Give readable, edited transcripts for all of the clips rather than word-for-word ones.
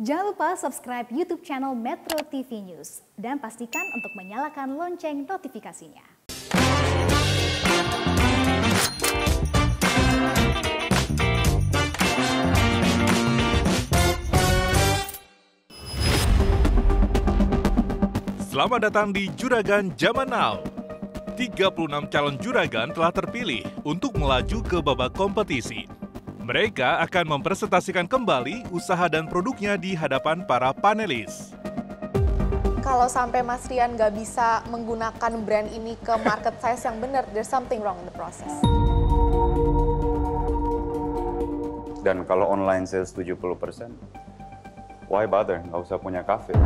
Jangan lupa subscribe YouTube channel Metro TV News dan pastikan untuk menyalakan lonceng notifikasinya. Selamat datang di Juragan Zaman Now. 36 calon juragan telah terpilih untuk melaju ke babak kompetisi. Mereka akan mempresentasikan kembali usaha dan produknya di hadapan para panelis. Kalau sampai Mas Rian nggak bisa menggunakan brand ini ke market size yang benar, there's something wrong in the process. Dan kalau online sales 70%, why bother? Nggak usah punya kafe.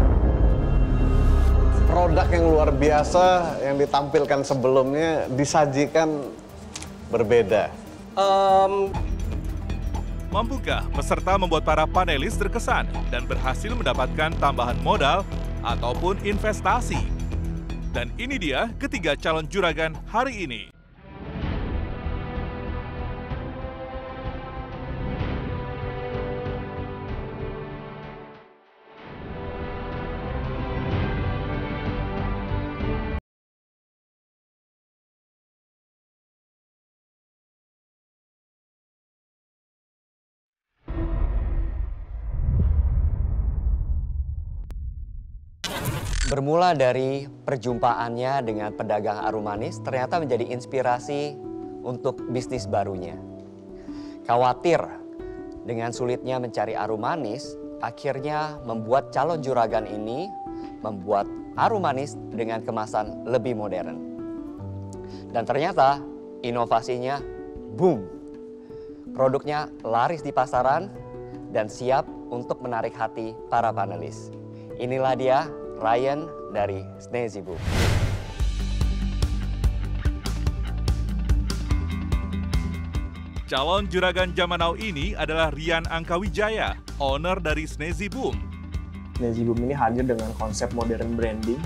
Produk yang luar biasa yang ditampilkan sebelumnya disajikan berbeda. Mampukah peserta membuat para panelis terkesan dan berhasil mendapatkan tambahan modal ataupun investasi? Dan ini dia ketiga calon juragan hari ini. Bermula dari perjumpaannya dengan pedagang harum manis, ternyata menjadi inspirasi untuk bisnis barunya. Khawatir dengan sulitnya mencari harum manis, akhirnya membuat calon juragan ini membuat harum manis dengan kemasan lebih modern. Dan ternyata inovasinya boom. Produknya laris di pasaran dan siap untuk menarik hati para panelis. Inilah dia Ryan dari Sneezy Boom. Calon juragan Zaman Now ini adalah Rian Angkawijaya, owner dari Sneezy Boom. Sneezy Boom ini hadir dengan konsep modern branding.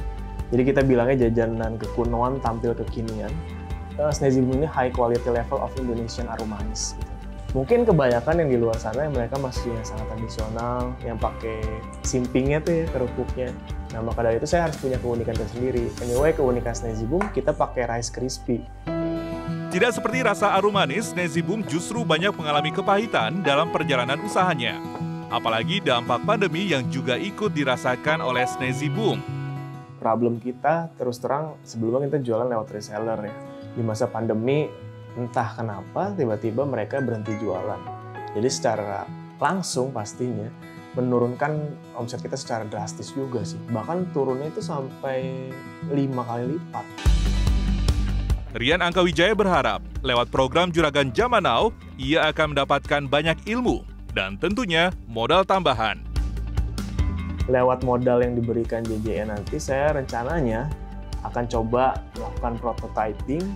Jadi kita bilangnya jajanan kekunoan tampil kekinian. Sneezy Boom ini high quality level of Indonesian harum manis. Mungkin kebanyakan yang di luar sana yang mereka masih yang sangat tradisional, yang pakai simpingnya tuh ya, kerupuknya. Nah maka dari itu saya harus punya keunikan tersendiri. Anyway, keunikan Sneezy Boom kita pakai rice crispy. Tidak seperti rasa harum manis, Sneezy Boom justru banyak mengalami kepahitan dalam perjalanan usahanya. Apalagi dampak pandemi yang juga ikut dirasakan oleh Sneezy Boom. Problem kita terus terang sebelumnya kita jualan lewat reseller ya. Di masa pandemi entah kenapa tiba-tiba mereka berhenti jualan. Jadi secara langsung pastinya menurunkan omset kita secara drastis juga sih. Bahkan turunnya itu sampai 5 kali lipat. Rian Angkawijaya berharap lewat program Juragan Zaman Now, ia akan mendapatkan banyak ilmu dan tentunya modal tambahan. Lewat modal yang diberikan JJN nanti, saya rencananya akan coba melakukan prototyping,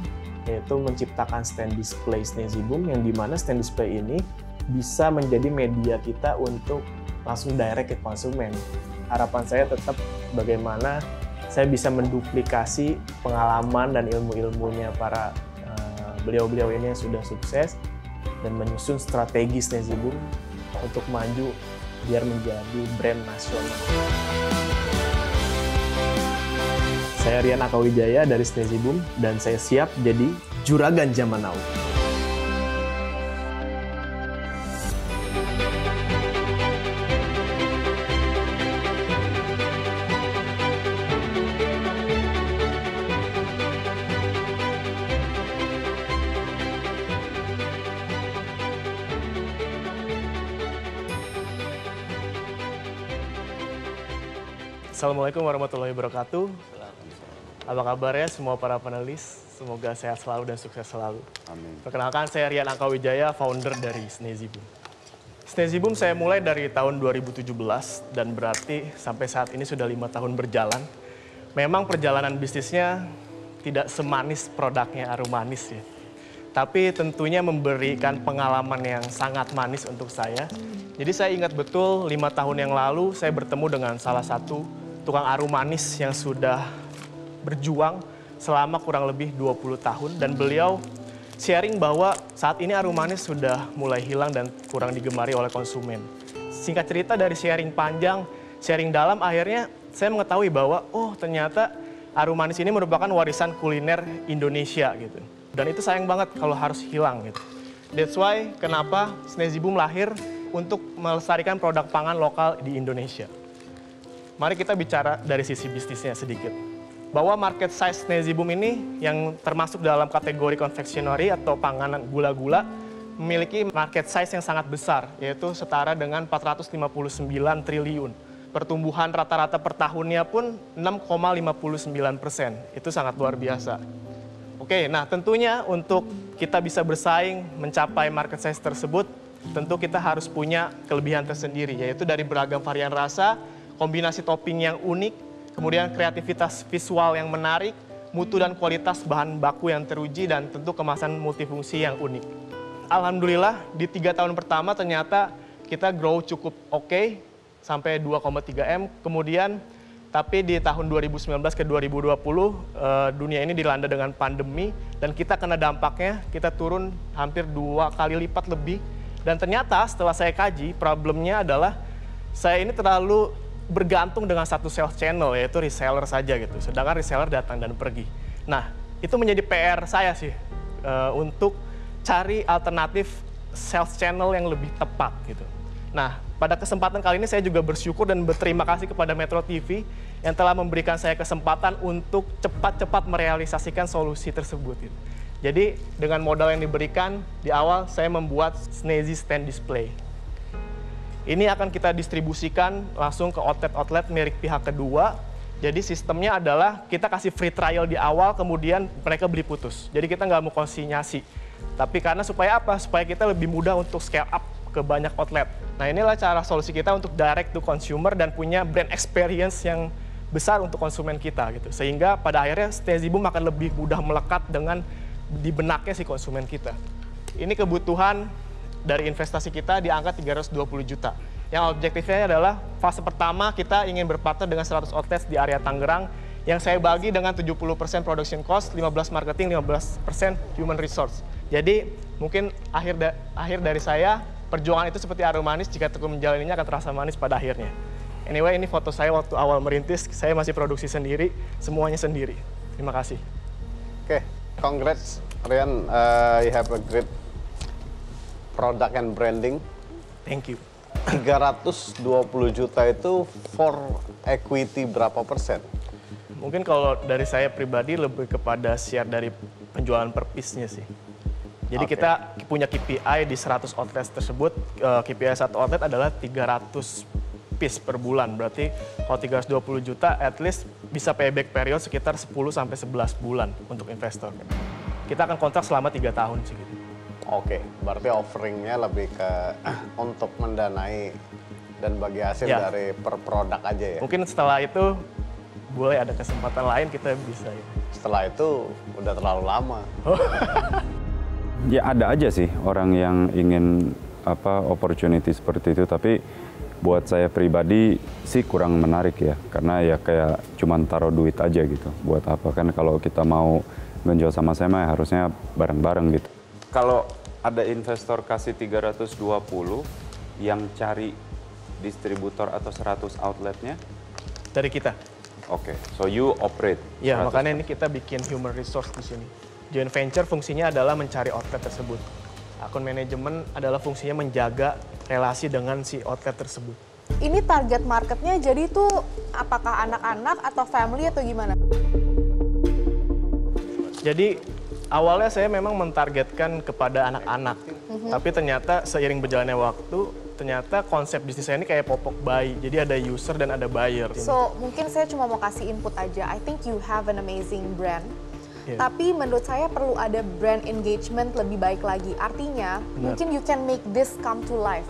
yaitu menciptakan stand display Sneezy Boom, yang dimana stand display ini bisa menjadi media kita untuk langsung direct ke konsumen. Harapan saya tetap bagaimana saya bisa menduplikasi pengalaman dan ilmu-ilmunya para beliau-beliau ini yang sudah sukses dan menyusun strategi Sneezy Boom untuk maju biar menjadi brand nasional. Saya Rian Angkawijaya dari Sneezy Boom dan saya siap jadi Juragan Zaman Now. Assalamualaikum warahmatullahi wabarakatuh. Apa kabarnya semua para panelis? Semoga sehat selalu dan sukses selalu. Amin. Perkenalkan, saya Rian Angkawijaya, founder dari Sneezy Boom. Sneezy Boom saya mulai dari tahun 2017 dan berarti sampai saat ini sudah 5 tahun berjalan. Memang perjalanan bisnisnya tidak semanis produknya harum manis ya. Tapi tentunya memberikan pengalaman yang sangat manis untuk saya. Jadi saya ingat betul 5 tahun yang lalu saya bertemu dengan salah satu tukang harum manis yang sudah berjuang selama kurang lebih 20 tahun. Dan beliau sharing bahwa saat ini harum manis sudah mulai hilang dan kurang digemari oleh konsumen. singkat cerita dari sharing panjang, sharing dalam, akhirnya saya mengetahui bahwa oh ternyata Arumanis ini merupakan warisan kuliner Indonesia gitu. Dan itu sayang banget kalau harus hilang gitu. That's why kenapa Snezibum lahir untuk melestarikan produk pangan lokal di Indonesia. Mari kita bicara dari sisi bisnisnya sedikit. Bahwa market size Snezibum ini yang termasuk dalam kategori konfeksioneri atau panganan gula-gula memiliki market size yang sangat besar, yaitu setara dengan 459 triliun. Pertumbuhan rata-rata per tahunnya pun 6,59%. Itu sangat luar biasa. Oke, nah tentunya untuk kita bisa bersaing mencapai market size tersebut, tentu kita harus punya kelebihan tersendiri, yaitu dari beragam varian rasa, kombinasi topping yang unik, kemudian kreativitas visual yang menarik, mutu dan kualitas bahan baku yang teruji, dan tentu kemasan multifungsi yang unik. Alhamdulillah di 3 tahun pertama ternyata kita grow cukup oke, sampai 2,3 M. Kemudian tapi di tahun 2019 ke 2020 dunia ini dilanda dengan pandemi dan kita kena dampaknya, kita turun hampir 2 kali lipat lebih. Dan ternyata setelah saya kaji, problemnya adalah saya ini terlalu bergantung dengan satu sales channel, yaitu reseller saja gitu. Sedangkan reseller datang dan pergi. Nah, itu menjadi PR saya sih untuk cari alternatif sales channel yang lebih tepat gitu. Nah, pada kesempatan kali ini saya juga bersyukur dan berterima kasih kepada Metro TV yang telah memberikan saya kesempatan untuk cepat-cepat merealisasikan solusi tersebut. Gitu. Jadi dengan modal yang diberikan di awal saya membuat Snezzy Stand Display. Ini akan kita distribusikan langsung ke outlet-outlet milik pihak kedua. Jadi sistemnya adalah kita kasih free trial di awal, kemudian mereka beli putus. Jadi kita nggak mau konsinyasi. Tapi karena supaya apa? Supaya kita lebih mudah untuk scale up ke banyak outlet. Nah inilah cara solusi kita untuk direct to consumer dan punya brand experience yang besar untuk konsumen kita gitu. Sehingga pada akhirnya Snezibum akan lebih mudah melekat dengan di benaknya si konsumen kita. Ini kebutuhan dari investasi kita di angka 320 juta. Yang objektifnya adalah fase pertama kita ingin berpartner dengan 100 outlets di area Tangerang yang saya bagi dengan 70% production cost, 15% marketing, 15% human resource. Jadi mungkin akhir dari saya, perjuangan itu seperti Arumanis, jika tekun menjalaninya akan terasa manis pada akhirnya. Anyway, ini foto saya waktu awal merintis, saya masih produksi sendiri, semuanya sendiri. Terima kasih. Oke, congrats Rian, you have a great product and branding. Thank you. 320 juta itu for equity berapa persen? Mungkin kalau dari saya pribadi lebih kepada share dari penjualan per piece-nya sih. Jadi kita punya KPI di 100 outlets tersebut, KPI satu outlet adalah 300 piece per bulan. Berarti kalau 320 juta, at least bisa payback period sekitar 10-11 bulan untuk investor. Kita akan kontrak selama 3 tahun sih gitu. Oke, berarti offeringnya lebih ke untuk mendanai dan bagi hasil dari per produk aja ya? Mungkin setelah itu boleh ada kesempatan lain kita bisa ya. Setelah itu udah terlalu lama. Ya ada aja sih orang yang ingin opportunity seperti itu, tapi buat saya pribadi sih kurang menarik ya, karena ya kayak cuman taruh duit aja gitu. Buat apa kan kalau kita mau menjual sama-sama ya harusnya bareng-bareng gitu. Kalau ada investor kasih 320 yang cari distributor atau 100 outletnya? Dari kita. Oke, so you operate. Ya, makanya ini kita bikin human resource di sini. Joint venture fungsinya adalah mencari outlet tersebut. Akun manajemen adalah fungsinya menjaga relasi dengan si outlet tersebut. Ini target marketnya jadi itu apakah anak-anak atau family atau gimana? Jadi awalnya saya memang mentargetkan kepada anak-anak. Tapi ternyata seiring berjalannya waktu, ternyata konsep bisnis saya ini kayak popok bayi. Jadi ada user dan ada buyer. So mungkin saya cuma mau kasih input aja. I think you have an amazing brand. Tapi menurut saya perlu ada brand engagement lebih baik lagi. Artinya, mungkin you can make this come to life.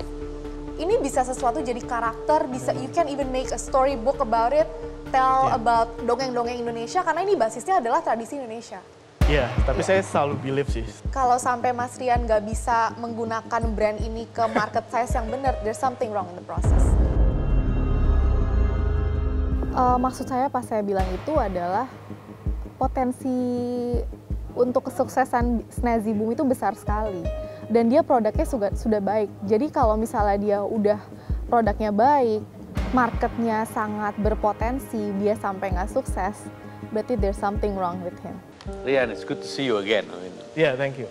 Ini bisa sesuatu jadi karakter, bisa you can even make a storybook about it, tell about dongeng-dongeng Indonesia, karena ini basisnya adalah tradisi Indonesia. Iya, tapi saya selalu believe sih. Kalau sampai Mas Rian nggak bisa menggunakan brand ini ke market size yang benar, there's something wrong in the process. Maksud saya pas saya bilang itu adalah potensi untuk kesuksesan Snezibum itu besar sekali dan dia produknya sudah baik. Jadi kalau misalnya dia udah produknya baik, marketnya sangat berpotensi, dia sampai nggak sukses, berarti there's something wrong with him. Rian, it's good to see you again. I mean, Yeah, thank you.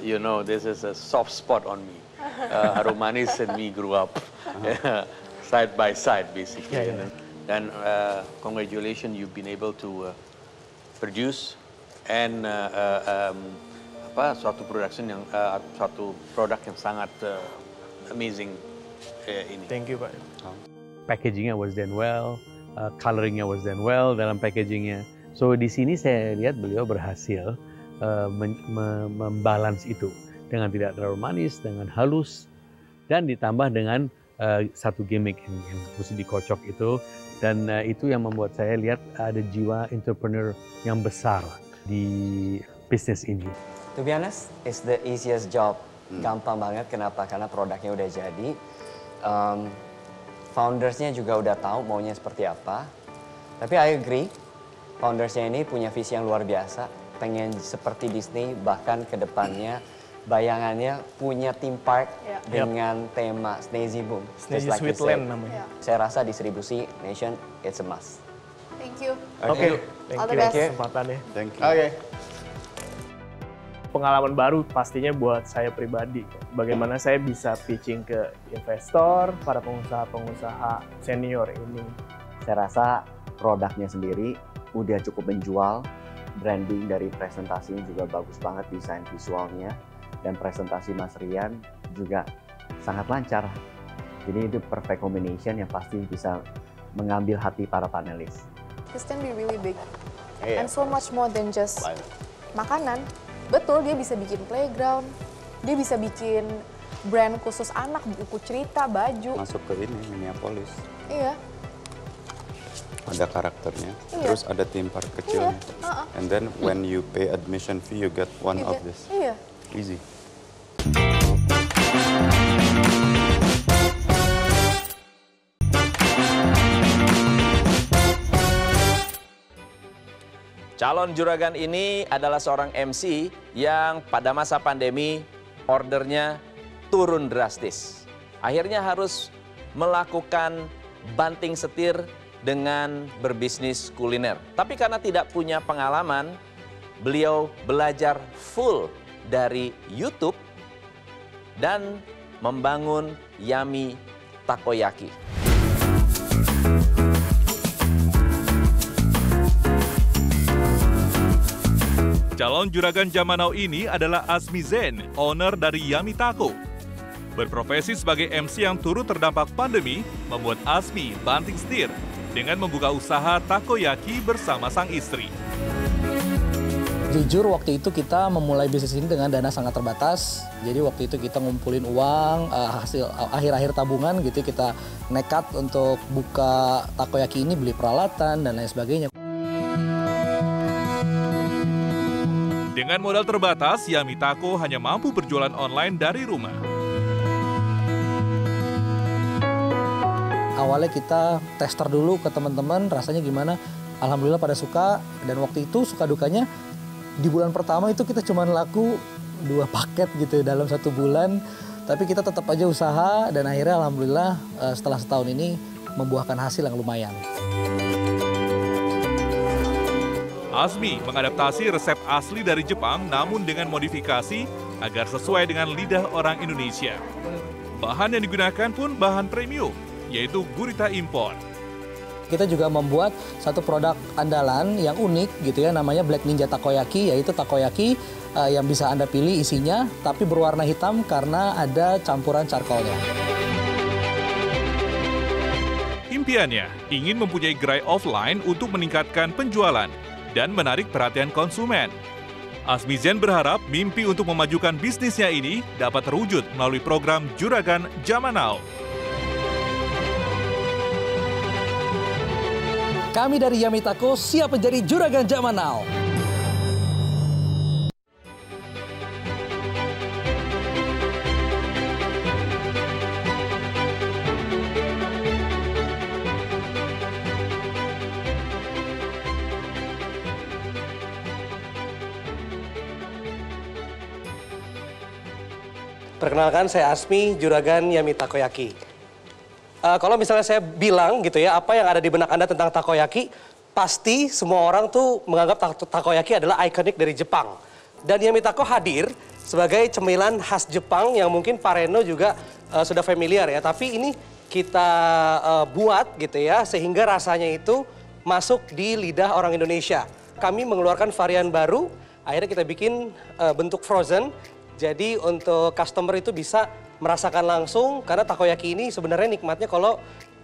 you know, this is a soft spot on me. Harumanis and me grew up side by side, basically. Yeah. And congratulations, you've been able to produce and suatu produk yang sangat amazing ini. Thank you, Pak. Packagingnya was done well, coloringnya was done well dalam packagingnya. So di sini saya lihat beliau berhasil membalance itu dengan tidak terlalu manis, dengan halus, dan ditambah dengan satu gimmick yang mesti dikocok itu. Dan itu yang membuat saya lihat ada jiwa entrepreneur yang besar di bisnis ini. To be honest, it's the easiest job. Gampang banget, kenapa? Karena produknya udah jadi. Foundersnya juga udah tahu maunya seperti apa. Tapi I agree, foundersnya ini punya visi yang luar biasa. Pengen seperti Disney, bahkan ke depannya bayangannya punya theme park dengan tema Sneezy Boom. Sneezy Sweetland namanya. Saya rasa distribusi Nation, it's a must. Thank you. Oke, All the thank you best. kesempatannya. Thank you. Oke. Pengalaman baru pastinya buat saya pribadi. Bagaimana saya bisa pitching ke investor, para pengusaha-pengusaha senior ini. Saya rasa produknya sendiri udah cukup menjual, branding dari presentasinya juga bagus banget, desain visualnya, dan presentasi Mas Rian juga sangat lancar. Jadi itu perfect combination yang pasti bisa mengambil hati para panelis. This can be really big. Iya. And so much more than just makanan. Betul, dia bisa bikin playground, dia bisa bikin brand khusus anak, buku cerita, baju. Masuk ke ini, Minneapolis. Iya. Ada karakternya, Iya. terus ada theme park kecilnya. And then when you pay admission fee, you get one of this. Iya. Easy. Calon juragan ini adalah seorang MC yang pada masa pandemi ordernya turun drastis. Akhirnya harus melakukan banting setir dengan berbisnis kuliner. Tapi karena tidak punya pengalaman, beliau belajar full dari YouTube dan membangun Yummy Takoyaki. Calon juragan zaman now ini adalah Azmi Zain, owner dari Yummy Taco. Berprofesi sebagai MC yang turut terdampak pandemi, membuat Azmi banting setir dengan membuka usaha takoyaki bersama sang istri. Jujur waktu itu kita memulai bisnis ini dengan dana sangat terbatas. Jadi waktu itu kita ngumpulin uang, hasil akhir-akhir tabungan gitu, kita nekat untuk buka takoyaki ini, beli peralatan dan lain sebagainya. Dengan modal terbatas, Yummy Taco hanya mampu berjualan online dari rumah. Awalnya kita tester dulu ke teman-teman, rasanya gimana. Alhamdulillah pada suka, dan waktu itu suka dukanya di bulan pertama itu kita cuma laku 2 paket gitu dalam 1 bulan. Tapi kita tetap aja usaha dan akhirnya alhamdulillah setelah setahun ini membuahkan hasil yang lumayan. Azmi mengadaptasi resep asli dari Jepang namun dengan modifikasi agar sesuai dengan lidah orang Indonesia. Bahan yang digunakan pun bahan premium, yaitu gurita impor. Kita juga membuat satu produk andalan yang unik gitu ya, namanya Black Ninja Takoyaki, yaitu takoyaki yang bisa Anda pilih isinya tapi berwarna hitam karena ada campuran charcoalnya. Impiannya ingin mempunyai gerai offline untuk meningkatkan penjualan dan menarik perhatian konsumen. Azmi Zain berharap mimpi untuk memajukan bisnisnya ini dapat terwujud melalui program Juragan Zaman Now. Kami dari Yummy Taco siap menjadi Juragan Zaman Now. Perkenalkan, saya Asmi, Juragan Yummy Takoyaki. Kalau misalnya saya bilang gitu ya, apa yang ada di benak Anda tentang takoyaki, pasti semua orang tuh menganggap takoyaki adalah ikonik dari Jepang. Dan Yamitako hadir sebagai cemilan khas Jepang yang mungkin Pak Reno juga sudah familiar ya. Tapi ini kita buat gitu ya, sehingga rasanya itu masuk di lidah orang Indonesia. Kami mengeluarkan varian baru, akhirnya kita bikin bentuk frozen. Jadi untuk customer itu bisa merasakan langsung, karena takoyaki ini sebenarnya nikmatnya kalau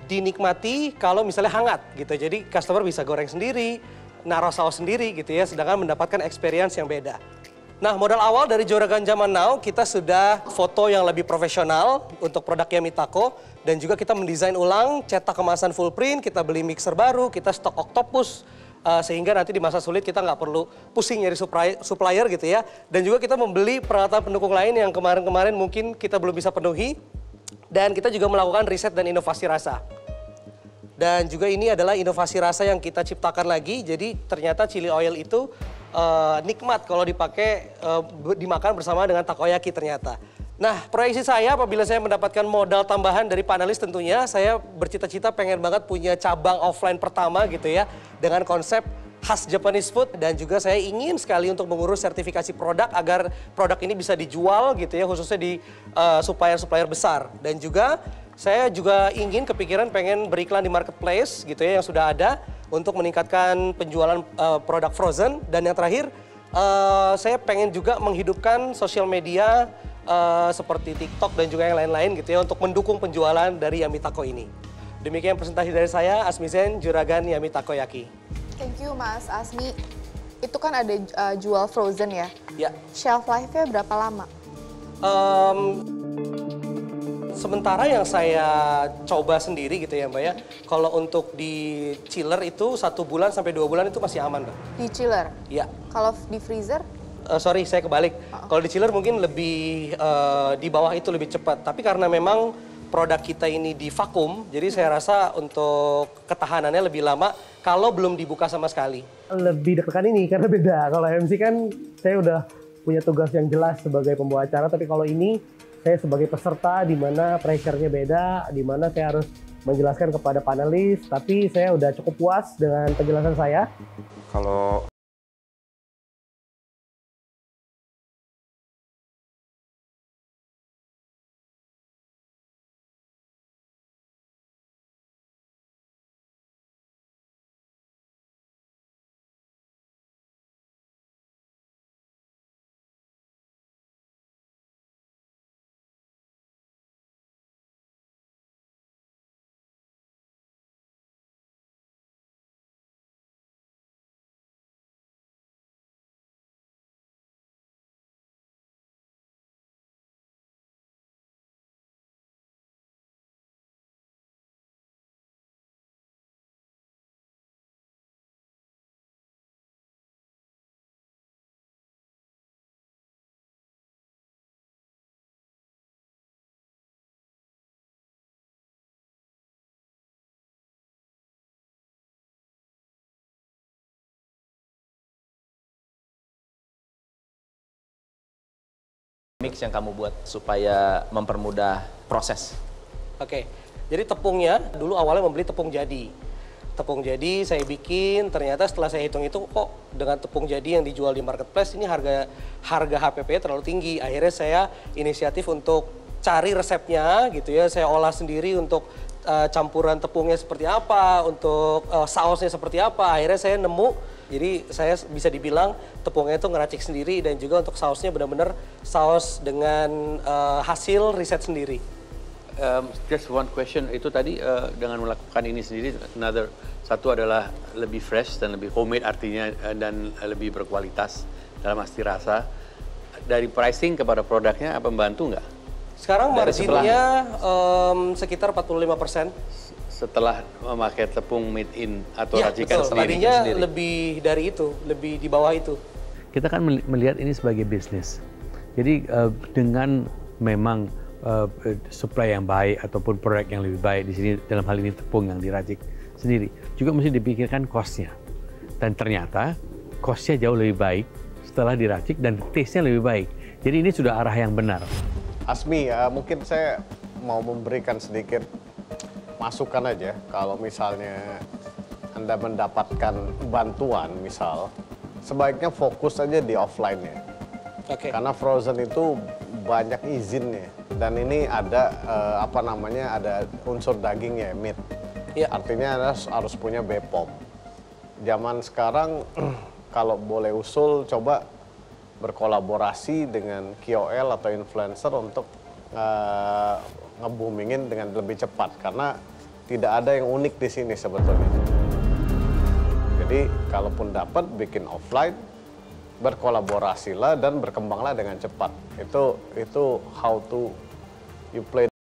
dinikmati kalau misalnya hangat gitu. Jadi customer bisa goreng sendiri, naruh saus sendiri gitu ya, sedangkan mendapatkan experience yang beda. Nah, modal awal dari Juragan Zaman Now, kita sudah foto yang lebih profesional untuk produk Yamitako. Dan juga kita mendesain ulang, cetak kemasan full print, kita beli mixer baru, kita stok Octopus. Sehingga nanti di masa sulit kita nggak perlu pusing nyari supplier gitu ya. Dan juga kita membeli peralatan pendukung lain yang kemarin-kemarin mungkin kita belum bisa penuhi. Dan kita juga melakukan riset dan inovasi rasa. Dan juga ini adalah inovasi rasa yang kita ciptakan lagi. Jadi ternyata chili oil itu nikmat kalau dipakai dimakan bersama dengan takoyaki ternyata. Nah, proyeksi saya apabila saya mendapatkan modal tambahan dari panelis tentunya saya bercita-cita pengen banget punya cabang offline pertama gitu ya dengan konsep khas Japanese food, dan juga saya ingin sekali untuk mengurus sertifikasi produk agar produk ini bisa dijual gitu ya, khususnya di supplier-supplier besar. Dan juga saya juga ingin kepikiran pengen beriklan di marketplace gitu ya yang sudah ada untuk meningkatkan penjualan produk frozen. Dan yang terakhir saya pengen juga menghidupkan sosial media seperti TikTok dan juga yang lain-lain gitu ya untuk mendukung penjualan dari Yamitako ini. Demikian presentasi dari saya, Asmi Zen, Juragan Yamitakoyaki. Thank you Mas Asmi. Itu kan ada jual frozen ya? Ya. Shelf life-nya berapa lama? Sementara yang saya coba sendiri gitu ya Mbak ya, kalau untuk di chiller itu 1 bulan sampai 2 bulan itu masih aman Mbak. Di chiller? Iya. Kalau di freezer? Sorry, saya kebalik. Kalau di chiller mungkin lebih di bawah itu lebih cepat. Tapi karena memang produk kita ini di vakum, jadi saya rasa untuk ketahanannya lebih lama kalau belum dibuka sama sekali. Lebih deg-degan ini karena beda. Kalau MC kan saya udah punya tugas yang jelas sebagai pembawa acara, tapi kalau ini saya sebagai peserta di mana pressure-nya beda, di mana saya harus menjelaskan kepada panelis, tapi saya udah cukup puas dengan penjelasan saya. Kalau mix yang kamu buat supaya mempermudah proses? Oke, jadi tepungnya dulu awalnya membeli tepung jadi. Tepung jadi saya bikin, ternyata setelah saya hitung itu kok dengan tepung jadi yang dijual di marketplace ini harga HPP terlalu tinggi. Akhirnya saya inisiatif untuk cari resepnya gitu ya, saya olah sendiri untuk campuran tepungnya seperti apa, untuk sausnya seperti apa. Akhirnya saya nemu. Jadi saya bisa dibilang tepungnya itu ngeracik sendiri, dan juga untuk sausnya benar-benar saus dengan hasil riset sendiri. Just one question, itu tadi dengan melakukan ini sendiri, satu adalah lebih fresh dan lebih homemade artinya, dan lebih berkualitas dalam arti rasa. Dari pricing kepada produknya apa membantu nggak? Sekarang marginnya sekitar 45%. Setelah memakai tepung made in atau ya, racikan sendiri. Tadinya lebih dari itu, lebih di bawah itu. Kita kan melihat ini sebagai bisnis. Jadi dengan memang supply yang baik ataupun produk yang lebih baik di sini, dalam hal ini tepung yang diracik sendiri, juga mesti dipikirkan cost-nya. Dan ternyata cost-nya jauh lebih baik setelah diracik dan taste-nya lebih baik. Jadi ini sudah arah yang benar. Asmi, mungkin saya mau memberikan sedikit masukan aja, kalau misalnya Anda mendapatkan bantuan misal, sebaiknya fokus aja di offline-nya. Karena frozen itu banyak izinnya, dan ini ada ada unsur dagingnya, meat. Artinya Anda harus punya BPOM. Zaman sekarang kalau boleh usul, coba berkolaborasi dengan KOL atau influencer untuk nge-boomingin dengan lebih cepat, karena tidak ada yang unik di sini sebetulnya. Jadi kalaupun dapat, bikin offline, berkolaborasilah dan berkembanglah dengan cepat. Itu how to you play.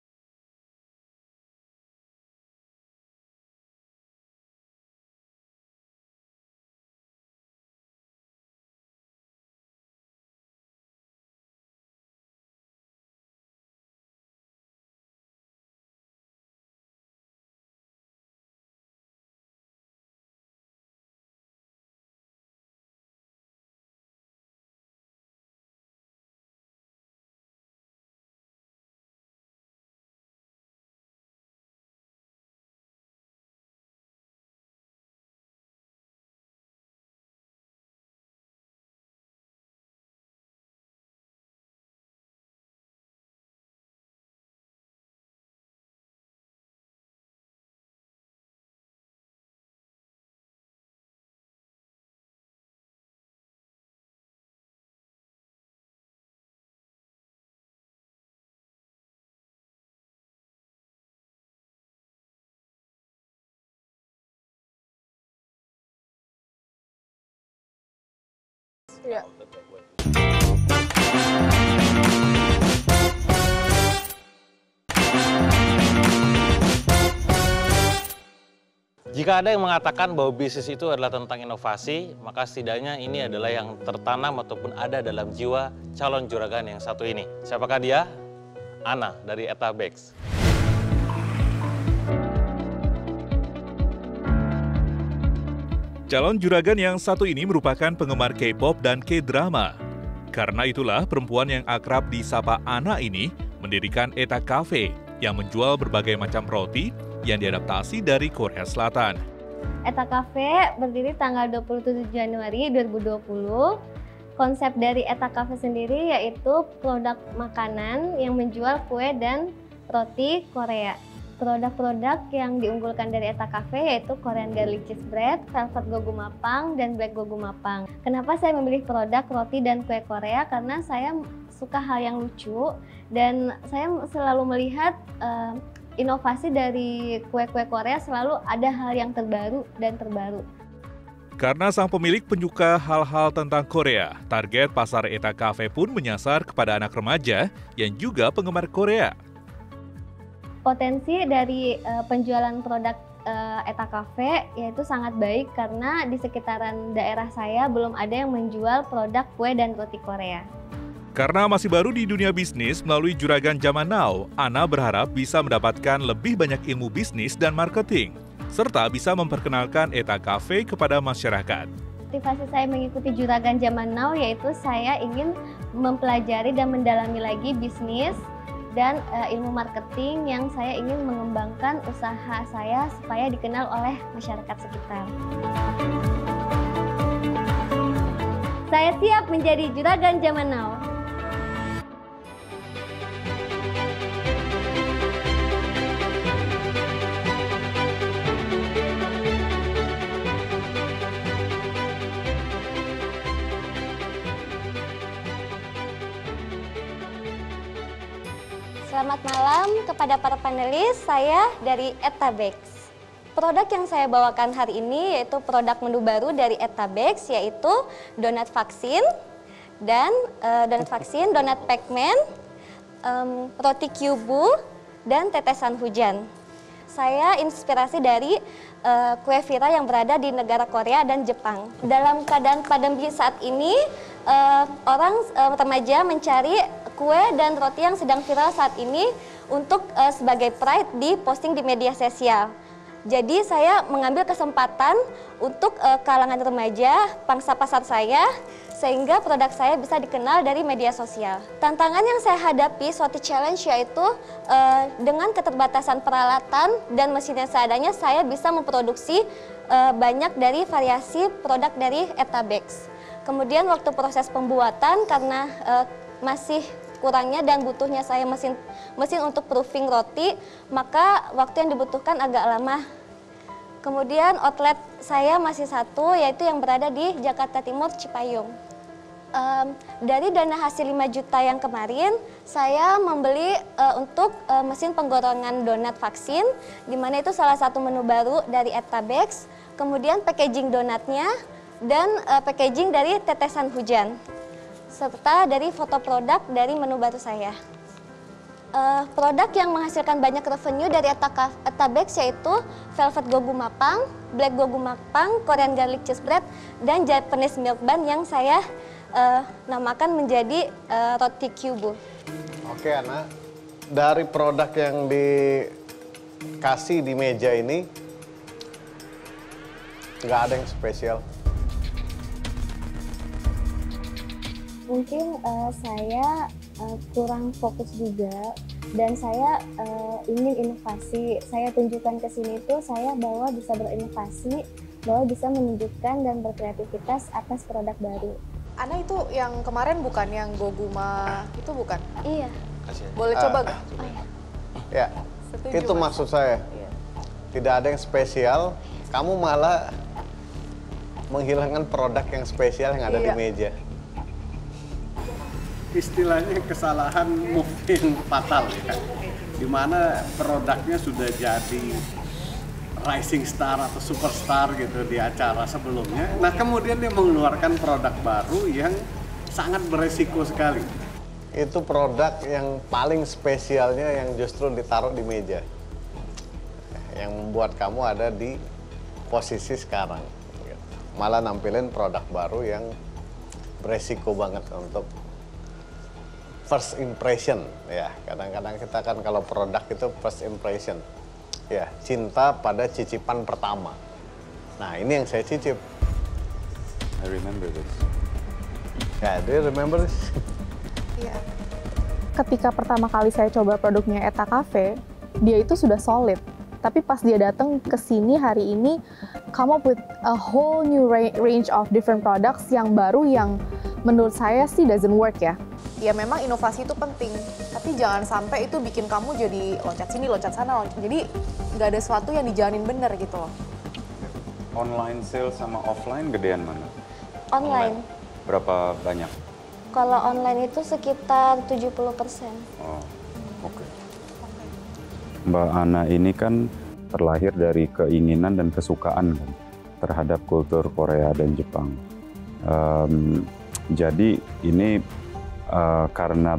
Ya. Jika ada yang mengatakan bahwa bisnis itu adalah tentang inovasi, maka setidaknya ini adalah yang tertanam ataupun ada dalam jiwa calon juragan yang satu ini. Siapakah dia? Ana dari Etabex. Calon juragan yang satu ini merupakan penggemar K-pop dan K-drama. Karena itulah perempuan yang akrab disapa Ana ini mendirikan Eta Cafe yang menjual berbagai macam roti yang diadaptasi dari Korea Selatan. Eta Cafe berdiri tanggal 27 Januari 2020. Konsep dari Eta Cafe sendiri yaitu produk makanan yang menjual kue dan roti Korea. Produk-produk yang diunggulkan dari Eta Cafe yaitu Korean Garlic Cheese Bread, Velvet Gogumapang, dan Black Gogumapang. Kenapa saya memilih produk roti dan kue Korea? Karena saya suka hal yang lucu dan saya selalu melihat inovasi dari kue-kue Korea selalu ada hal yang terbaru dan terbaru. Karena sang pemilik penyuka hal-hal tentang Korea, target pasar Eta Cafe pun menyasar kepada anak remaja yang juga penggemar Korea. Potensi dari penjualan produk Eta Cafe yaitu sangat baik karena di sekitaran daerah saya belum ada yang menjual produk kue dan roti Korea. Karena masih baru di dunia bisnis melalui Juragan Zaman Now, Ana berharap bisa mendapatkan lebih banyak ilmu bisnis dan marketing, serta bisa memperkenalkan Eta Cafe kepada masyarakat. Motivasi saya mengikuti Juragan Zaman Now yaitu saya ingin mempelajari dan mendalami lagi bisnis dan ilmu marketing yang saya ingin mengembangkan usaha saya supaya dikenal oleh masyarakat sekitar. Saya siap menjadi Juragan Zaman Now. Selamat malam kepada para panelis, saya dari Etabex. Produk yang saya bawakan hari ini yaitu produk menu baru dari Etabex, yaitu donat vaksin, dan donat Pac-Man, roti Kyubu, dan tetesan hujan. Saya inspirasi dari kue Vira yang berada di negara Korea dan Jepang. Dalam keadaan pandemi saat ini, orang remaja mencari kue dan roti yang sedang viral saat ini untuk sebagai pride di posting di media sosial. Jadi saya mengambil kesempatan untuk kalangan remaja, pangsa pasar saya, sehingga produk saya bisa dikenal dari media sosial. Tantangan yang saya hadapi suatu challenge yaitu dengan keterbatasan peralatan dan mesin yang seadanya, saya bisa memproduksi banyak dari variasi produk dari Etabex. Kemudian waktu proses pembuatan karena masih kurangnya dan butuhnya saya mesin untuk proofing roti, maka waktu yang dibutuhkan agak lama. Kemudian outlet saya masih satu, yaitu yang berada di Jakarta Timur, Cipayung. Dari dana hasil 5 juta yang kemarin, saya membeli untuk mesin penggorengan donat vaksin, di mana itu salah satu menu baru dari Etabex, kemudian packaging donatnya, dan packaging dari tetesan hujan, serta dari foto produk dari menu baru saya. Produk yang menghasilkan banyak revenue dari Etabex yaitu Velvet Gogu Mapang, Black Gogu Mapang, Korean Garlic Cheese Bread, dan Japanese Milk Bun yang saya namakan menjadi roti Kyubu. Oke Ana, dari produk yang dikasih di meja ini, nggak ada yang spesial? Mungkin saya kurang fokus juga, dan saya ingin inovasi. Saya tunjukkan ke sini tuh saya bahwa bisa berinovasi, bahwa bisa menunjukkan dan berkreativitas atas produk baru. Ana itu yang kemarin bukan yang Goguma itu bukan? Iya. Boleh coba nggak? Ya, Setuju, itu Mas. maksud saya. Tidak ada yang spesial, kamu malah menghilangkan produk yang spesial yang ada di meja. Istilahnya kesalahan mungkin fatal ya, di mana produknya sudah jadi rising star atau superstar gitu di acara sebelumnya. Nah kemudian dia mengeluarkan produk baru yang sangat beresiko sekali. Itu produk yang paling spesialnya yang justru ditaruh di meja, yang membuat kamu ada di posisi sekarang. Malah nampilin produk baru yang beresiko banget untuk first impression, ya. Kadang-kadang kita kan kalau produk itu first impression, ya, cinta pada cicipan pertama. Nah ini yang saya cicip. I remember this. Ya, do you remember this? Iya. Ketika pertama kali saya coba produknya Eta Cafe, dia itu sudah solid. Tapi pas dia datang ke sini hari ini, come up with a whole new range of different products yang baru yang menurut saya sih doesn't work ya. Ya memang inovasi itu penting, tapi jangan sampai itu bikin kamu jadi loncat sini, loncat sana, loncat. Jadi nggak ada sesuatu yang dijalanin bener gitu loh. Online sales sama offline gedean mana? Online. Berapa banyak? Kalau online itu sekitar 70%. Oh, oke. Mbak Ana ini kan terlahir dari keinginan dan kesukaan kan terhadap kultur Korea dan Jepang. Jadi ini karena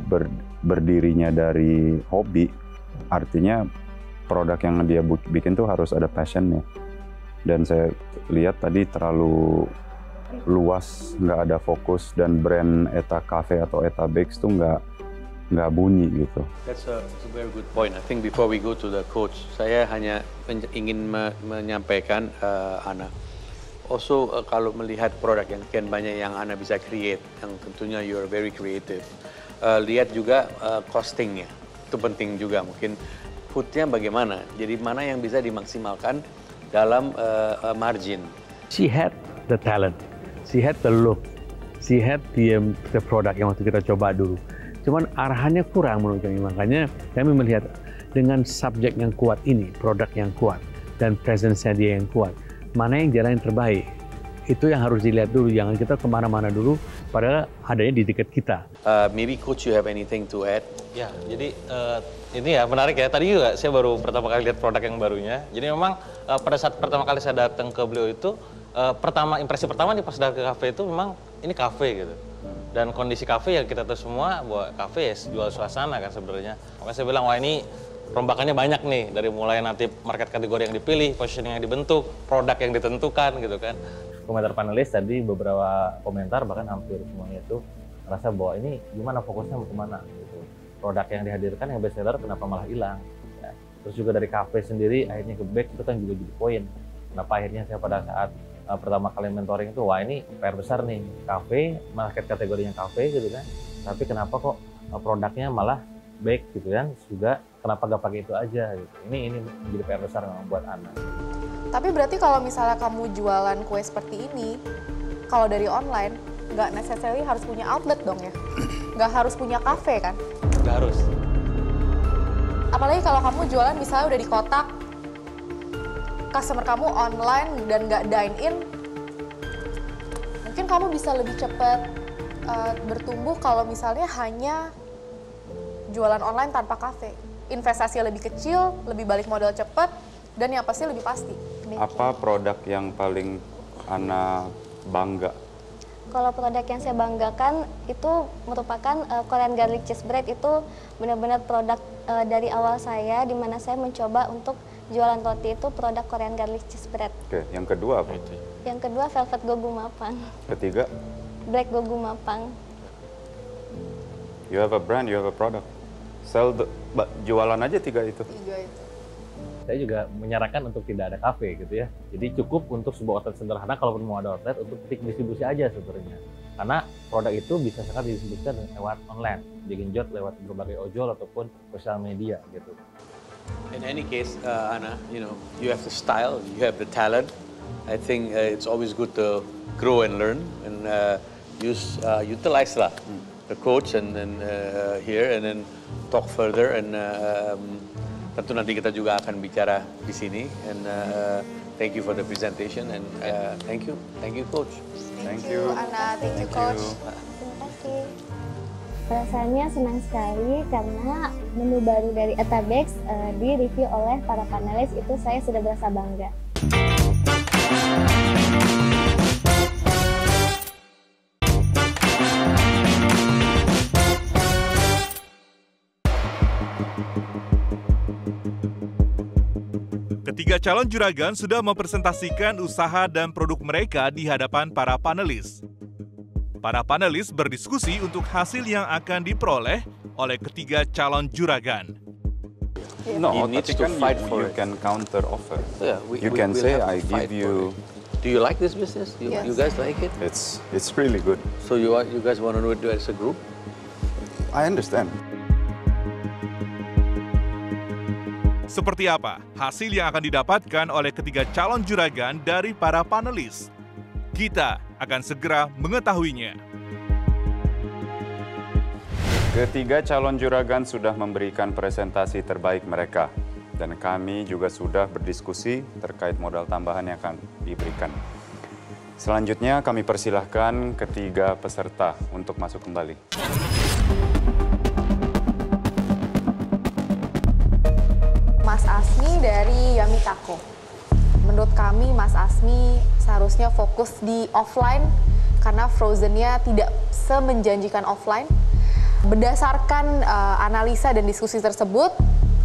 berdirinya dari hobi, artinya produk yang dia bikin tuh harus ada passionnya. Dan saya lihat tadi terlalu luas, nggak ada fokus, dan brand Eta Cafe atau Etabex tuh nggak bunyi gitu. That's a very good point. I think before we go to the coach, saya hanya ingin menyampaikan Ana. Also kalau melihat produk yang sekian banyak yang Ana bisa create, yang tentunya you are very creative. Lihat juga costingnya, itu penting juga. Mungkin foodnya bagaimana, jadi mana yang bisa dimaksimalkan dalam margin. She had the talent, she had the look, she had the product yang waktu kita coba dulu. Cuman arahannya kurang menurut kami, makanya kami melihat dengan subjek yang kuat ini, produk yang kuat, dan presence-nya dia yang kuat, mana yang jalan yang terbaik. Itu yang harus dilihat dulu, jangan kita kemana-mana dulu, padahal adanya di dekat kita. Maybe coach you have anything to add? Ya, jadi ini ya menarik ya. Tadi juga saya baru pertama kali lihat produk yang barunya. Jadi memang pada saat pertama kali saya datang ke beliau itu, impresi pertama nih pas datang ke kafe itu memang ini kafe gitu. Dan kondisi kafe ya kita tahu semua bahwa kafe ya jual suasana kan sebenarnya. Makanya saya bilang wah ini rombakannya banyak nih, dari mulai nanti market kategori yang dipilih, positioning yang dibentuk, produk yang ditentukan gitu kan. Komentar panelis tadi beberapa komentar bahkan hampir semuanya itu merasa bahwa ini gimana fokusnya mau kemana gitu. Produk yang dihadirkan yang best seller kenapa malah hilang. Ya, Terus juga dari kafe sendiri akhirnya ke bake itu kan juga jadi poin. Kenapa akhirnya saya pada saat pertama kali mentoring itu, wah ini PR besar nih, kafe, market kategorinya kafe gitu kan. Tapi kenapa kok produknya malah bake gitu kan? Juga kenapa gak pakai itu aja gitu. Ini menjadi PR besar memang buat Ana. Tapi berarti kalau misalnya kamu jualan kue seperti ini, kalau dari online, nggak necessarily harus punya outlet dong ya? Nggak harus punya kafe kan? Nggak harus. Apalagi kalau kamu jualan misalnya udah di kotak, customer kamu online dan nggak dine in, mungkin kamu bisa lebih cepat bertumbuh kalau misalnya hanya jualan online tanpa kafe. Investasinya lebih kecil, lebih balik modal cepat, dan yang pasti lebih pasti. Apa produk yang paling Ana bangga? Kalau produk yang saya banggakan itu merupakan Korean Garlic Cheese Bread. Itu benar-benar produk dari awal saya, di mana saya mencoba untuk jualan roti itu produk Korean Garlic Cheese Bread. Oke, yang kedua apa? Yang kedua Velvet Gogu Mapang. Ketiga? Black Gogu Mapang. You have a brand, you have a product. Jualan aja 3 itu. 3 itu. Saya juga menyarankan untuk tidak ada kafe gitu ya. Jadi cukup untuk sebuah outlet sederhana, kalaupun mau ada outlet, untuk titik distribusi aja sebenarnya. Karena produk itu bisa sangat didistribusikan lewat online, digenjot lewat berbagai ojol ataupun sosial media gitu. In any case, Ana, you have the style, you have the talent. I think it's always good to grow and learn and utilize lah the coach and then here and then talk further and tentu nanti kita juga akan bicara di sini. And thank you for the presentation and thank you coach. Thank you Ana, thank you coach. Terima kasih. Rasanya senang sekali karena menu baru dari Etabex di review oleh para panelis, itu saya sudah berasa bangga. Ketiga calon juragan sudah mempresentasikan usaha dan produk mereka di hadapan para panelis. Para panelis berdiskusi untuk hasil yang akan diperoleh oleh ketiga calon juragan. No, tapi kan you can counter offer. You can say I give you. Do you like this business? You guys like it? It's really good. So you guys want to do it as a group? I understand. Seperti apa hasil yang akan didapatkan oleh ketiga calon juragan dari para panelis? Kita akan segera mengetahuinya. Ketiga calon juragan sudah memberikan presentasi terbaik mereka. Dan kami juga sudah berdiskusi terkait modal tambahan yang akan diberikan. Selanjutnya kami persilahkan ketiga peserta untuk masuk kembali. Mas Asmi dari Yamitako. Menurut kami Mas Asmi seharusnya fokus di offline karena frozennya tidak semenjanjikan offline. Berdasarkan analisa dan diskusi tersebut,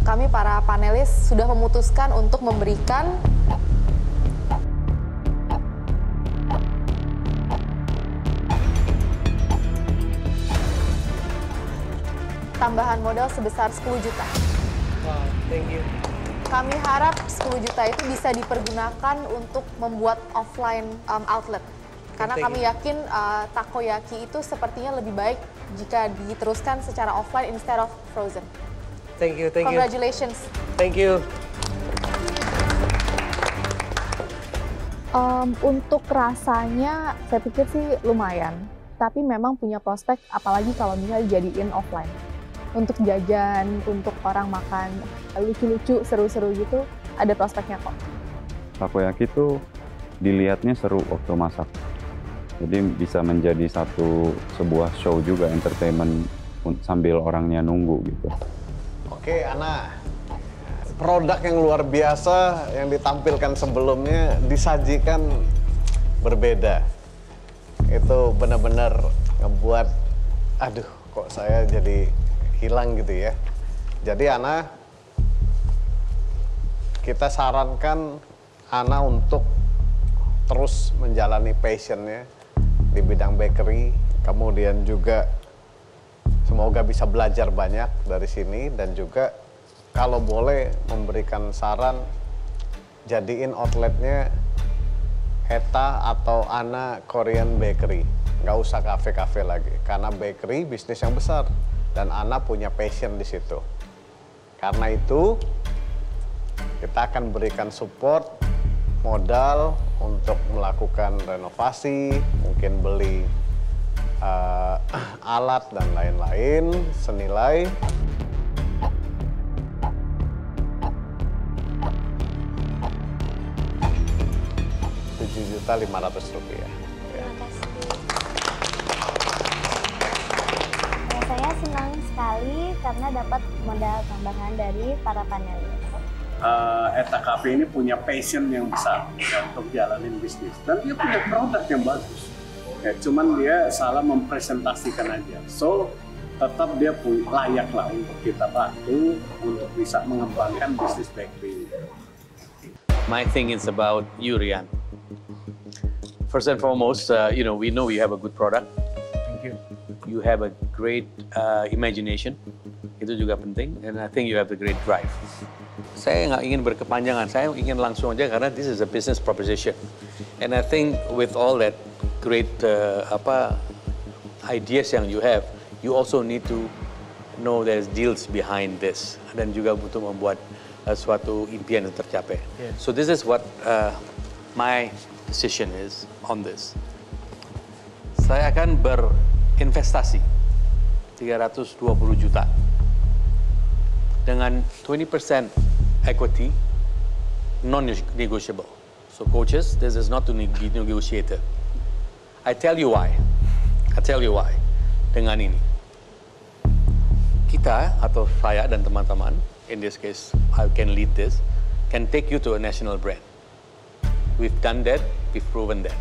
kami para panelis sudah memutuskan untuk memberikan tambahan modal sebesar 10 juta. Wow, thank you. Kami harap 10 juta itu bisa dipergunakan untuk membuat offline outlet. Karena kami yakin takoyaki itu sepertinya lebih baik jika diteruskan secara offline instead of frozen. Thank you, thank you. Congratulations. Thank you. Untuk rasanya saya pikir sih lumayan. Tapi memang punya prospek apalagi kalau misalnya dijadiin offline. Untuk jajan, untuk orang makan lucu-lucu, seru-seru gitu, ada prospeknya kok. Takoyaki itu dilihatnya seru waktu masak. Jadi bisa menjadi sebuah show juga, entertainment sambil orangnya nunggu gitu. Oke, Ana. Produk yang luar biasa yang ditampilkan sebelumnya disajikan berbeda. Itu benar-benar ngebuat, aduh kok saya jadi hilang gitu ya. Jadi Ana, kita sarankan Ana untuk terus menjalani passionnya di bidang bakery, kemudian juga semoga bisa belajar banyak dari sini dan juga kalau boleh memberikan saran, jadiin outletnya Eta atau Ana Korean Bakery. Nggak usah kafe-kafe lagi, karena bakery bisnis yang besar dan Ana punya passion di situ. Karena itu kita akan berikan support modal untuk melakukan renovasi, mungkin beli alat dan lain-lain senilai Rp7.500.000. Saya senang sekali karena dapat modal tambahan dari para panelis. Eta Cafe ini punya passion yang besar untuk jalanin bisnis dan dia punya produk yang bagus. Ya, cuman dia salah mempresentasikan aja. So tetap dia layak lah untuk kita bantu untuk bisa mengembangkan bisnis bakery. My thing is about you, Rian. First and foremost, we know you have a good product. Thank you. You have a great imagination. Itu juga penting. And I think you have the great drive. Saya nggak ingin berkepanjangan. Saya ingin langsung aja karena this is a business proposition. And I think with all that great ideas yang you have, you also need to know there's deals behind this. Dan juga butuh membuat suatu impian yang tercapai. Yeah. So this is what my decision is on this. Saya akan berinvestasi 320 juta dengan 20% equity non-negotiable. So coaches, this is not to be negotiated. I tell you why. Dengan ini. Kita atau saya dan teman-teman, in this case I can lead this, can take you to a national brand. We've done that, we've proven that.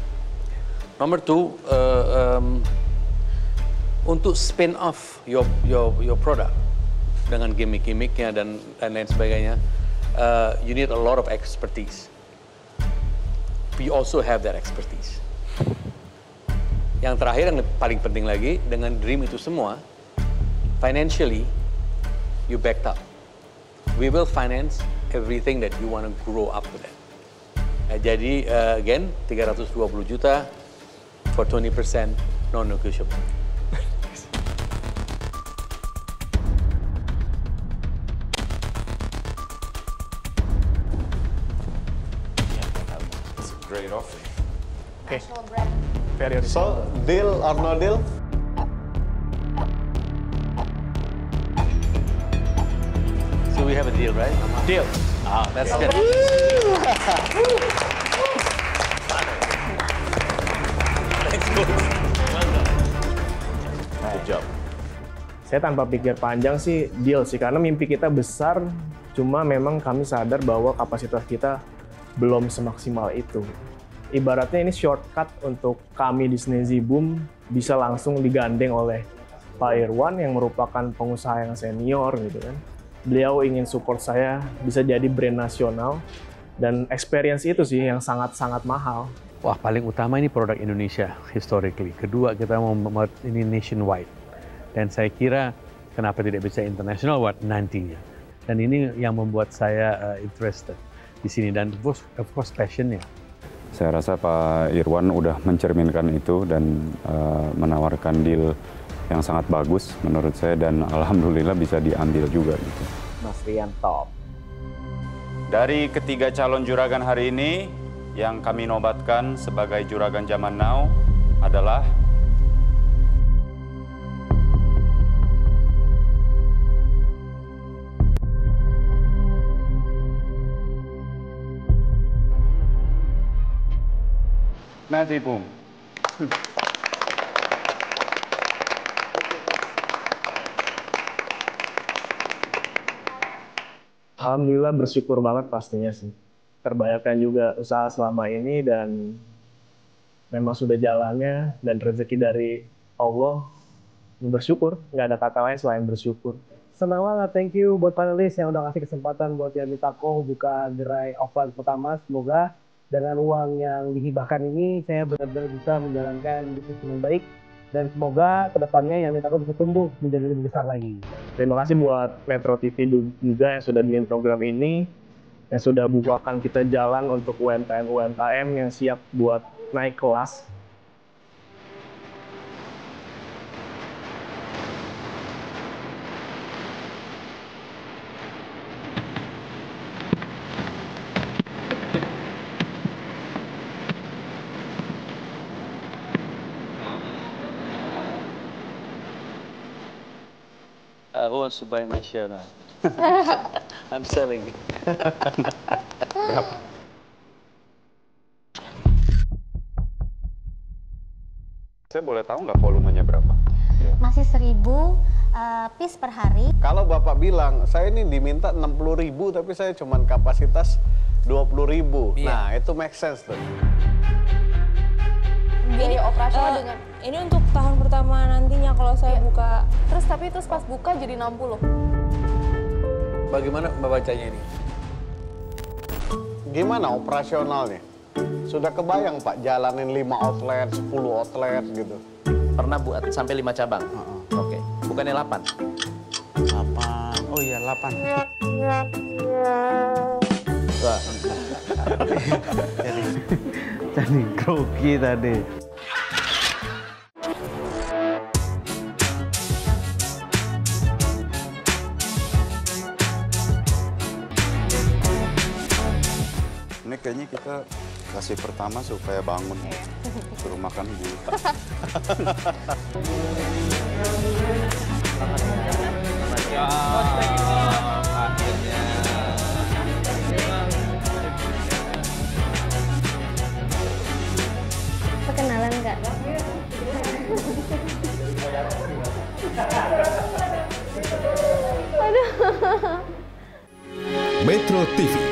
Number two, untuk spin off your product dengan gimmick-gimmicknya dan lain sebagainya, you need a lot of expertise. We also have that expertise. Yang terakhir, yang paling penting lagi, dengan dream itu semua, financially, you backed up. We will finance everything that you want to grow up with it. Jadi, again, 320 juta for 20% non-negotiable. It's a great offer. Okay. Very So, deal or no deal? So we have a deal, right? Deal. Ah, that's good. Thanks, coach. Good job. Saya tanpa pikir panjang sih deal sih, karena mimpi kita besar, cuma memang kami sadar bahwa kapasitas kita belum semaksimal itu. Ibaratnya ini shortcut untuk kami di Snazzy Boom bisa langsung digandeng oleh Pak Irwan yang merupakan pengusaha yang senior gitu kan. Beliau ingin support saya bisa jadi brand nasional dan experience itu sih yang sangat-sangat mahal. Wah, paling utama ini produk Indonesia historically. Kedua, kita mau membuat ini nationwide. Dan saya kira kenapa tidak bisa international nantinya. Dan ini yang membuat saya interested di sini dan of course passionnya. Saya rasa Pak Irwan udah mencerminkan itu dan menawarkan deal yang sangat bagus menurut saya dan alhamdulillah bisa diambil juga gitu. Mas Rian top. Dari ketiga calon juragan hari ini yang kami nobatkan sebagai juragan zaman now adalah Snazzy Boom. Alhamdulillah bersyukur banget pastinya sih. Terbayarkan juga usaha selama ini dan memang sudah jalannya dan rezeki dari Allah. Bersyukur, nggak ada kata lain selain bersyukur. Senang banget, thank you buat panelis yang udah kasih kesempatan buat Yami Tako buka gerai offline pertama. Semoga dengan uang yang dihibahkan ini saya benar-benar bisa menjalankan bisnis dengan baik Dan semoga kedepannya yang Metako bisa tumbuh menjadi lebih besar lagi. Terima kasih buat Metro TV juga yang sudah bikin program ini, yang sudah bukakan kita jalan untuk UMKM yang siap buat naik kelas. Who wants to buy my share now? I'm selling. Saya boleh tahu nggak volumenya berapa? Masih 1000 piece per hari. Kalau Bapak bilang, saya ini diminta 60.000 tapi saya cuma kapasitas 20.000. Nah, itu make sense tuh. Ini operasional dengan ini untuk tahun pertama nantinya kalau saya buka. Terus tapi itu pas buka jadi 60. Bagaimana membacanya ini? Gimana operasionalnya? Sudah kebayang Pak, jalanin 5 outlet, 10 outlet gitu. Pernah buat sampai 5 cabang? Oke. Bukannya 8? 8. Oh iya, 8. Wah. Jadi grogi tadi. Ini kayaknya kita kasih pertama supaya bangun, suruh makan gula. Perkenalan nggak? Metro TV